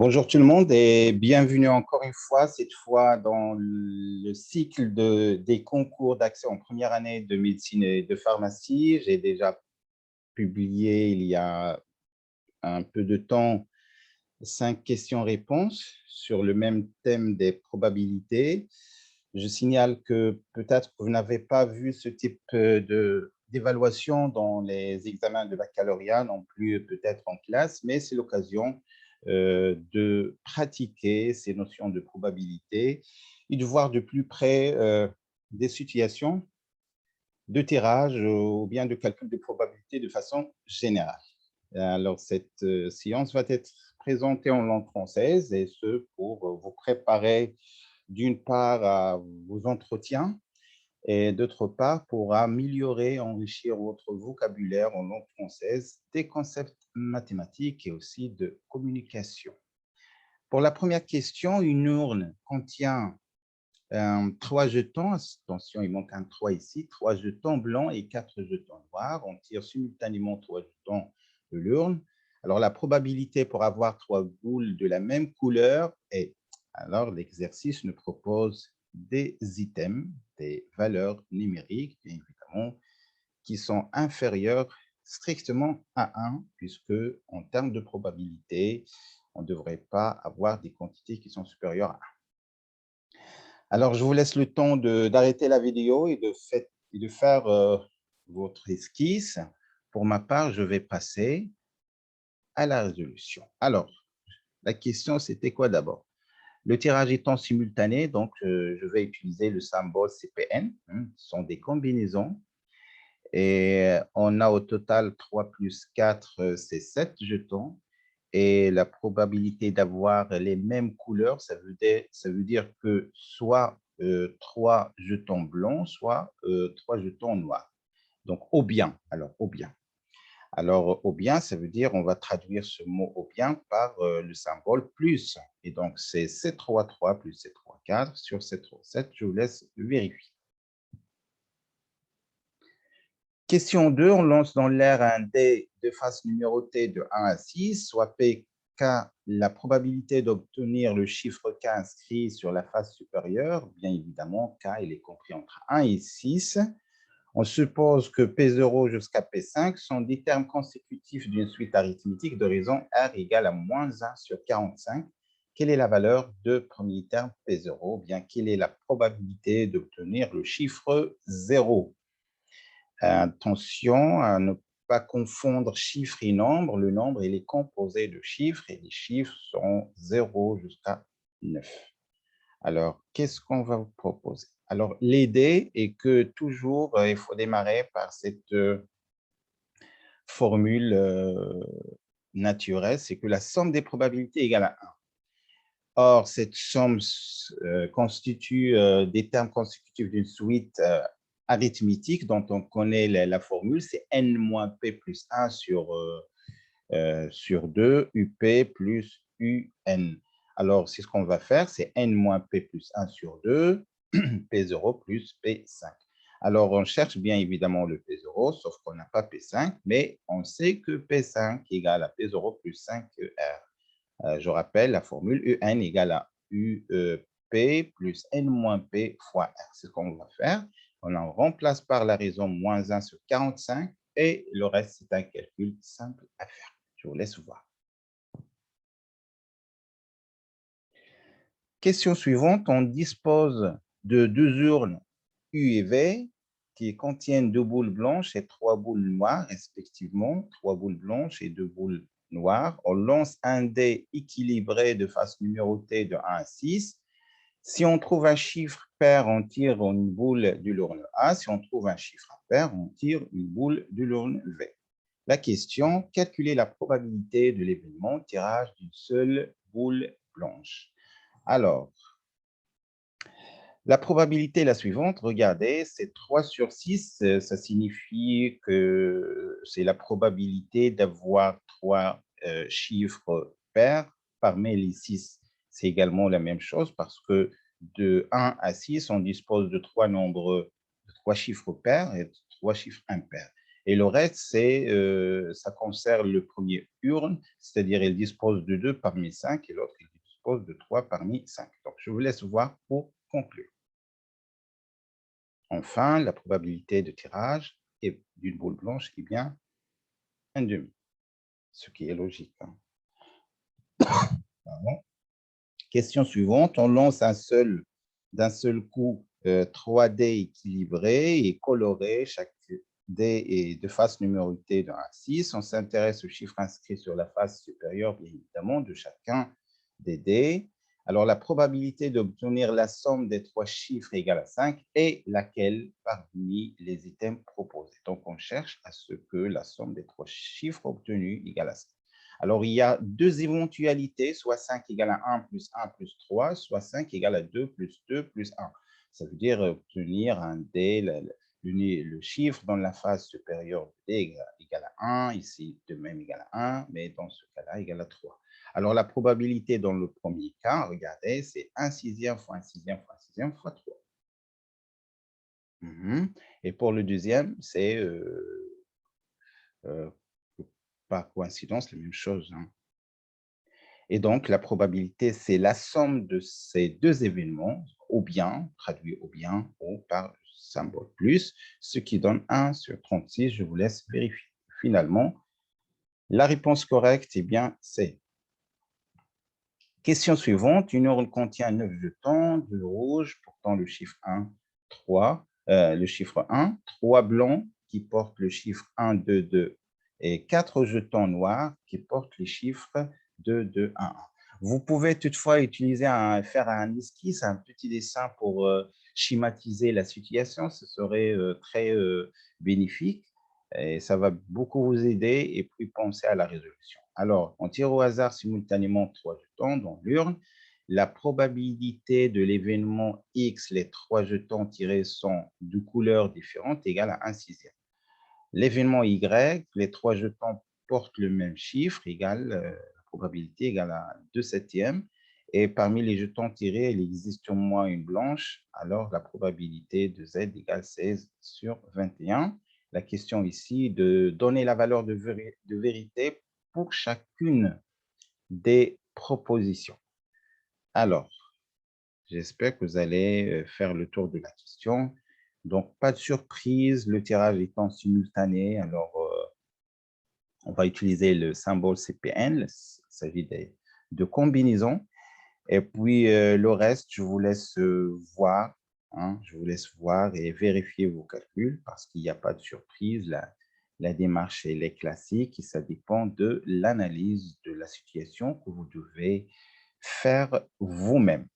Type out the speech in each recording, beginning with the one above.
Bonjour tout le monde et bienvenue encore une fois, cette fois dans le cycle des concours d'accès en première année de médecine et de pharmacie. J'ai déjà publié il y a un peu de temps 5 questions-réponses sur le même thème des probabilités. Je signale que peut-être que vous n'avez pas vu ce type d'évaluation dans les examens de baccalauréat, non plus peut-être en classe, mais c'est l'occasion de pratiquer ces notions de probabilité et de voir de plus près des situations de tirage ou bien de calcul de probabilité de façon générale. Alors, cette séance va être présentée en langue française et ce pour vous préparer d'une part à vos entretiens et d'autre part pour améliorer, enrichir votre vocabulaire en langue française, des concepts mathématiques et aussi de communication. Pour la première question, une urne contient 3 jetons. Attention, il manque un 3 ici. 3 jetons blancs et 4 jetons noirs. On tire simultanément 3 jetons de l'urne. Alors, la probabilité pour avoir 3 boules de la même couleur est… Alors, l'exercice nous propose des items, des valeurs numériques, bien évidemment, qui sont inférieures strictement à 1, puisque en termes de probabilité, on ne devrait pas avoir des quantités qui sont supérieures à 1. Alors, je vous laisse le temps d'arrêter la vidéo et de faire votre esquisse. Pour ma part, je vais passer à la résolution. Alors, la question, c'était quoi d'abord? Le tirage étant simultané, donc je vais utiliser le symbole CPN. Ce sont des combinaisons. Et on a au total 3 plus 4, c'est 7 jetons. Et la probabilité d'avoir les mêmes couleurs, ça veut dire que soit 3 jetons blancs, soit 3 jetons noirs. Donc, au bien. Alors, au bien. Alors, au bien, ça veut dire, on va traduire ce mot au bien par le symbole plus. Et donc, c'est C3, 3 plus C3, 4 sur C3, 7. Je vous laisse vérifier. Question 2, on lance dans l'air un dé de face numérotée de 1 à 6, soit P, K, la probabilité d'obtenir le chiffre K inscrit sur la face supérieure. Bien évidemment, K, il est compris entre 1 et 6. On suppose que P0 jusqu'à P5 sont des termes consécutifs d'une suite arithmétique de raison R égale à moins 1 sur 45. Quelle est la valeur de premier terme P0? Bien, quelle est la probabilité d'obtenir le chiffre 0? Attention à ne pas confondre chiffre et nombre. Le nombre, il est composé de chiffres et les chiffres sont 0 jusqu'à 9. Alors, qu'est-ce qu'on va vous proposer? Alors, l'idée est que toujours, il faut démarrer par cette formule naturelle, c'est que la somme des probabilités égale à 1. Or, cette somme constitue des termes consécutifs d'une suite arithmétique dont on connaît la formule, c'est n moins p plus 1 sur 2, up plus un. Alors, c'est ce qu'on va faire, c'est n moins p plus 1 sur 2, p0 plus p5. Alors, on cherche bien évidemment le p0, sauf qu'on n'a pas p5, mais on sait que p5 égale à p0 plus 5r. Je rappelle la formule UN égale à UP plus N moins P fois R. C'est ce qu'on va faire. On en remplace par la raison moins 1 sur 45 et le reste, c'est un calcul simple à faire. Je vous laisse voir. Question suivante. On dispose de 2 urnes U et V qui contiennent 2 boules blanches et 3 boules noires, respectivement. 3 boules blanches et 2 boules noires. On lance un dé équilibré de face numérotée de 1 à 6. Si on trouve un chiffre pair, on tire une boule de l'urne A. Si on trouve un chiffre impair, on tire une boule de l'urne V. La question, calculer la probabilité de l'événement tirage d'une seule boule blanche. Alors, la probabilité est la suivante. Regardez, c'est 3 sur 6. Ça signifie que c'est la probabilité d'avoir 3 chiffres pairs parmi les 6. C'est également la même chose parce que de 1 à 6, on dispose de 3 chiffres pairs et 3 chiffres impairs. Et le reste, ça concerne le premier urne, c'est-à-dire il dispose de 2 parmi 5 et l'autre, il dispose de 3 parmi 5. Donc, je vous laisse voir pour conclure. Enfin, la probabilité de tirage d'une boule blanche est bien 1,5, ce qui est logique. Hein. Question suivante, on lance d'un seul coup 3 dés équilibrés et colorés, chaque dé est de face numérotée de 1 à 6. On s'intéresse aux chiffres inscrits sur la face supérieure, bien évidemment, de chacun des dés. Alors, la probabilité d'obtenir la somme des 3 chiffres égale à 5 est laquelle parmi les items proposés? Donc, on cherche à ce que la somme des 3 chiffres obtenus égale à 5. Alors, il y a 2 éventualités, soit 5 égale à 1 plus 1 plus 3, soit 5 égale à 2 plus 2 plus 1. Ça veut dire obtenir un dé, le chiffre dans la face supérieure de d égale à 1, ici de même égale à 1, mais dans ce cas-là, égale à 3. Alors, la probabilité dans le premier cas, regardez, c'est 1 sixième fois 1 sixième fois 1 sixième fois 3. Et pour le deuxième, c'est par coïncidence la même chose. Hein. Et donc, la probabilité, c'est la somme de ces deux événements, ou bien, traduit au bien, ou par symbole plus, ce qui donne 1 sur 36. Je vous laisse vérifier. Finalement, la réponse correcte est bien C. Question suivante. Une urne contient 9 jetons de rouge portant le chiffre 1, 3, le chiffre 1, 3 blancs qui portent le chiffre 1, 2, 2 et 4 jetons noirs qui portent les chiffres 2, 2, 1, 1. Vous pouvez toutefois faire un esquisse, un petit dessin pour schématiser la situation. Ce serait très bénéfique et ça va beaucoup vous aider et puis penser à la résolution. Alors, on tire au hasard simultanément 3 jetons dans l'urne. La probabilité de l'événement X, les 3 jetons tirés sont de couleurs différentes, égale à 1 sixième. L'événement Y, les 3 jetons portent le même chiffre, la probabilité égale à 2 septièmes. Et parmi les jetons tirés, il existe au moins une blanche, alors la probabilité de Z égale 16 sur 21. La question ici de donner la valeur de vérité pour chacune des propositions. Alors, j'espère que vous allez faire le tour de la question. Donc, pas de surprise, le tirage étant simultané. Alors, on va utiliser le symbole CPN. Il s'agit de combinaisons. Et puis, le reste, je vous laisse voir. Hein, je vous laisse voir et vérifier vos calculs parce qu'il n'y a pas de surprise. La démarche, elle est classique et ça dépend de l'analyse de la situation que vous devez faire vous-même.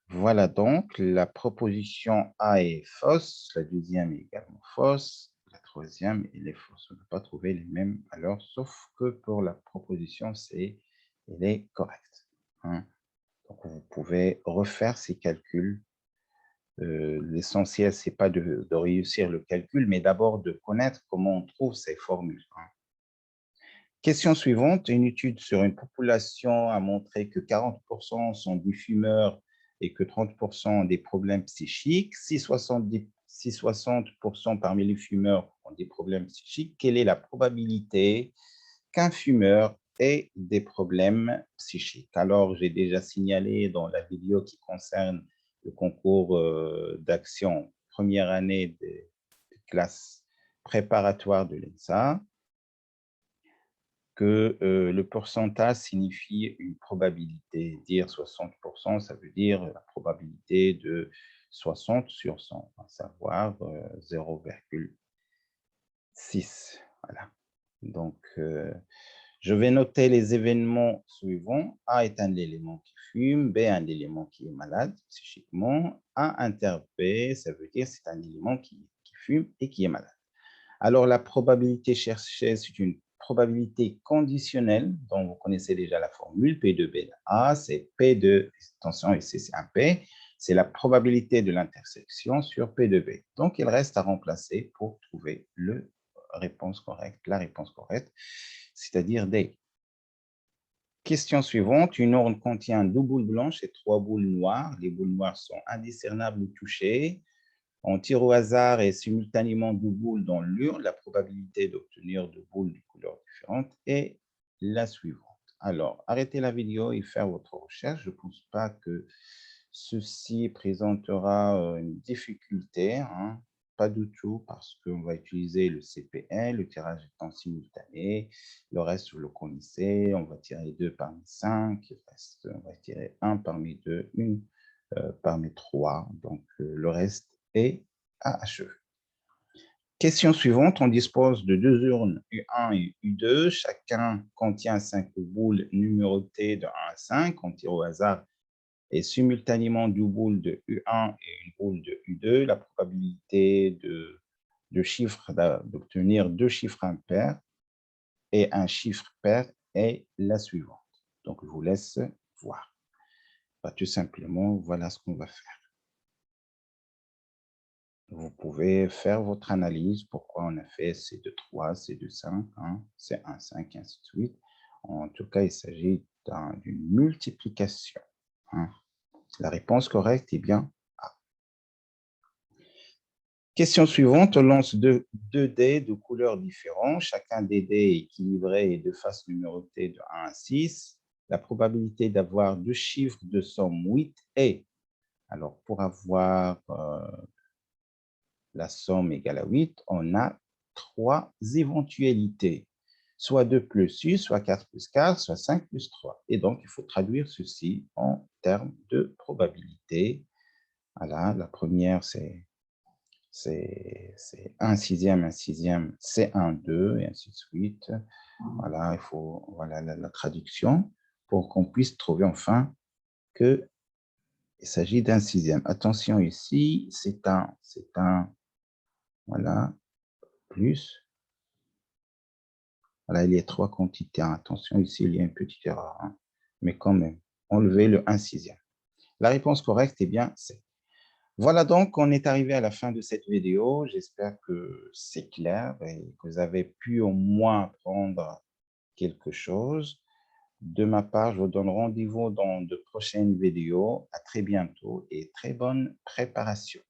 Voilà donc, la proposition A est fausse, la deuxième est également fausse, la troisième, elle est fausse. On n'a pas trouvé les mêmes valeurs, sauf que pour la proposition C, elle est correcte. Hein. Donc, vous pouvez refaire ces calculs. L'essentiel, ce n'est pas de réussir le calcul, mais d'abord de connaître comment on trouve ces formules. Hein. Question suivante. Une étude sur une population a montré que 40% sont des fumeurs et que 30% ont des problèmes psychiques. Si 60% parmi les fumeurs ont des problèmes psychiques, quelle est la probabilité qu'un fumeur ait des problèmes psychiques? Alors, j'ai déjà signalé dans la vidéo qui concerne le concours d'action première année des classes préparatoires de l'ENSA, que le pourcentage signifie une probabilité. Dire 60%, ça veut dire la probabilité de 60 sur 100, à savoir 0,6. Voilà. Donc, je vais noter les événements suivants. A est un élément qui fume, B un élément qui est malade psychiquement, A inter B, ça veut dire c'est un élément qui fume et qui est malade. Alors, la probabilité cherchée, c'est une probabilité conditionnelle, dont vous connaissez déjà la formule, P de B de A, c'est P de, attention, ici c'est un P, c'est la probabilité de l'intersection sur P de B. Donc, il reste à remplacer pour trouver la réponse correcte, c'est-à-dire D. Question suivante, une urne contient 2 boules blanches et 3 boules noires. Les boules noires sont indiscernables ou touchées. On tire au hasard et simultanément deux boules dans l'urne. La probabilité d'obtenir deux boules de couleurs différentes est la suivante. Alors, arrêtez la vidéo et faire votre recherche. Je ne pense pas que ceci présentera une difficulté, hein. Pas du tout, parce qu'on va utiliser le CPL, le tirage étant simultané. Le reste, vous le connaissez. On va tirer 2 parmi 5. On va tirer 1 parmi 2, une parmi 3. Donc, le reste est à achever. Question suivante, on dispose de deux urnes U1 et U2. Chacun contient 5 boules numérotées de 1 à 5. On tire au hasard et simultanément deux boules de U1 et une boule de U2. La probabilité d'obtenir deux chiffres impairs et un chiffre pair est la suivante. Donc, je vous laisse voir. Tout simplement, voilà ce qu'on va faire. Vous pouvez faire votre analyse, pourquoi on a fait C2-3, C2-5, hein, C1-5, ainsi de suite. En tout cas, il s'agit d'une multiplication. Hein. La réponse correcte est bien A. Question suivante, on lance deux dés de couleurs différentes. Chacun des dés est équilibré et de face numérotée de 1 à 6. La probabilité d'avoir deux chiffres de somme 8 est, alors pour avoir la somme égale à 8, on a trois éventualités, soit 2 plus 6, soit 4 plus 4, soit 5 plus 3. Et donc, il faut traduire ceci en termes de probabilité. Voilà, la première, c'est 1 sixième, c'est 1, 2, et ainsi de suite. Voilà, il faut voilà la traduction pour qu'on puisse trouver enfin qu'il s'agit d'un sixième. Attention ici, c'est un, voilà, plus. Voilà, il y a trois quantités. Attention, ici, il y a une petite erreur. Hein. Mais quand même, enlever le 1 sixième. La réponse correcte est bien C. Voilà donc, on est arrivé à la fin de cette vidéo. J'espère que c'est clair et que vous avez pu au moins apprendre quelque chose. De ma part, je vous donne rendez-vous dans de prochaines vidéos. À très bientôt et très bonne préparation.